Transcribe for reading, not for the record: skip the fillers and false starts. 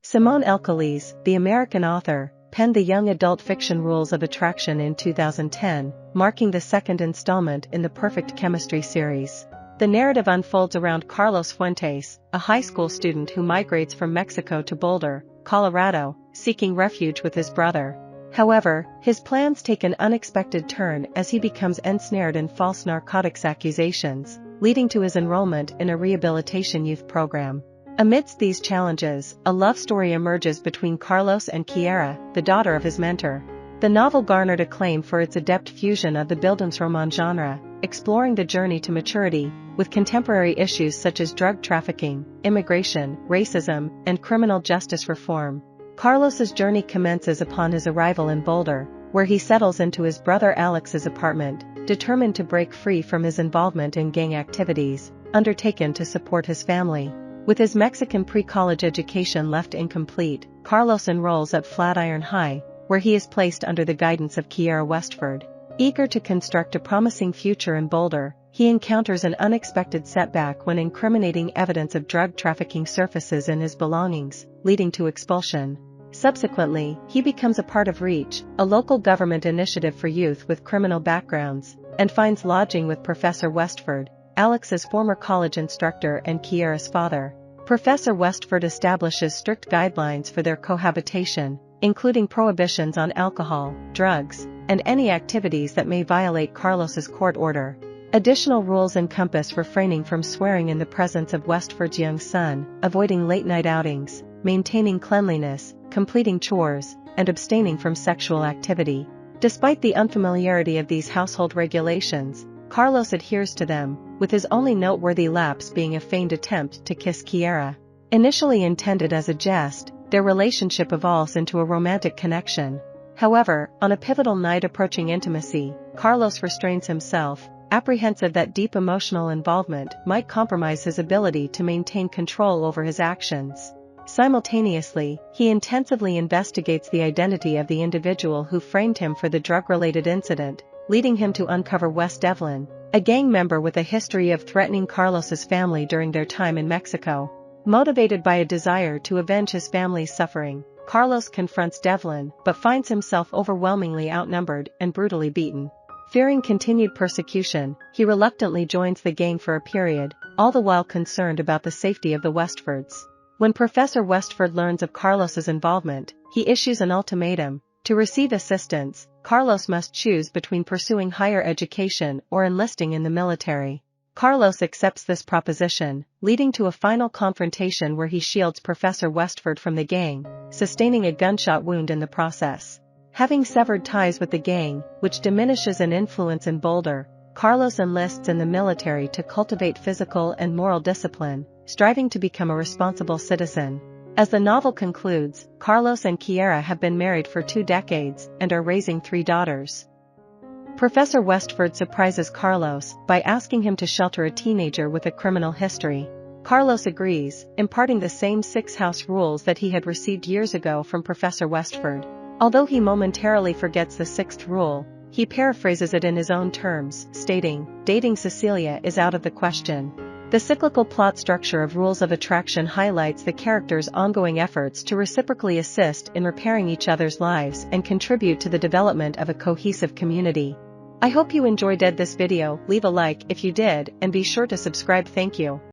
Simone Elkeles, the American author, penned the young adult fiction Rules of Attraction in 2010, marking the second installment in the Perfect Chemistry series. The narrative unfolds around Carlos Fuentes, a high school student who migrates from Mexico to Boulder, Colorado, seeking refuge with his brother. However, his plans take an unexpected turn as he becomes ensnared in false narcotics accusations, leading to his enrollment in a rehabilitation youth program. Amidst these challenges, a love story emerges between Carlos and Kiara, the daughter of his mentor. The novel garnered acclaim for its adept fusion of the Bildungsroman genre, exploring the journey to maturity, with contemporary issues such as drug trafficking, immigration, racism, and criminal justice reform. Carlos's journey commences upon his arrival in Boulder, where he settles into his brother Alex's apartment, determined to break free from his involvement in gang activities, undertaken to support his family. With his Mexican pre-college education left incomplete, Carlos enrolls at Flatiron High, where he is placed under the guidance of Kiara Westford. Eager to construct a promising future in Boulder, he encounters an unexpected setback when incriminating evidence of drug trafficking surfaces in his belongings, leading to expulsion. Subsequently, he becomes a part of REACH, a local government initiative for youth with criminal backgrounds, and finds lodging with Professor Westford, Alex's former college instructor and Kiara's father. Professor Westford establishes strict guidelines for their cohabitation, including prohibitions on alcohol, drugs, and any activities that may violate Carlos's court order. Additional rules encompass refraining from swearing in the presence of Westford's young son, avoiding late-night outings, maintaining cleanliness, completing chores, and abstaining from sexual activity. Despite the unfamiliarity of these household regulations, Carlos adheres to them, with his only noteworthy lapse being a feigned attempt to kiss Kiara. Initially intended as a jest, their relationship evolves into a romantic connection. However, on a pivotal night approaching intimacy, Carlos restrains himself, apprehensive that deep emotional involvement might compromise his ability to maintain control over his actions. Simultaneously, he intensively investigates the identity of the individual who framed him for the drug-related incident, leading him to uncover Wes Devlin, a gang member with a history of threatening Carlos's family during their time in Mexico. Motivated by a desire to avenge his family's suffering, Carlos confronts Devlin but finds himself overwhelmingly outnumbered and brutally beaten. Fearing continued persecution, he reluctantly joins the gang for a period, all the while concerned about the safety of the Westfords. When Professor Westford learns of Carlos's involvement, he issues an ultimatum. To receive assistance, Carlos must choose between pursuing higher education or enlisting in the military. Carlos accepts this proposition, leading to a final confrontation where he shields Professor Westford from the gang, sustaining a gunshot wound in the process. Having severed ties with the gang, which diminishes an influence in Boulder, Carlos enlists in the military to cultivate physical and moral discipline, striving to become a responsible citizen. As the novel concludes, Carlos and Kiara have been married for 2 decades and are raising 3 daughters. Professor Westford surprises Carlos by asking him to shelter a teenager with a criminal history. Carlos agrees, imparting the same 6 house rules that he had received years ago from Professor Westford. Although he momentarily forgets the 6th rule, he paraphrases it in his own terms, stating, "Dating Cecilia is out of the question." The cyclical plot structure of Rules of Attraction highlights the characters' ongoing efforts to reciprocally assist in repairing each other's lives and contribute to the development of a cohesive community. I hope you enjoyed this video. Leave a like if you did, and be sure to subscribe. Thank you.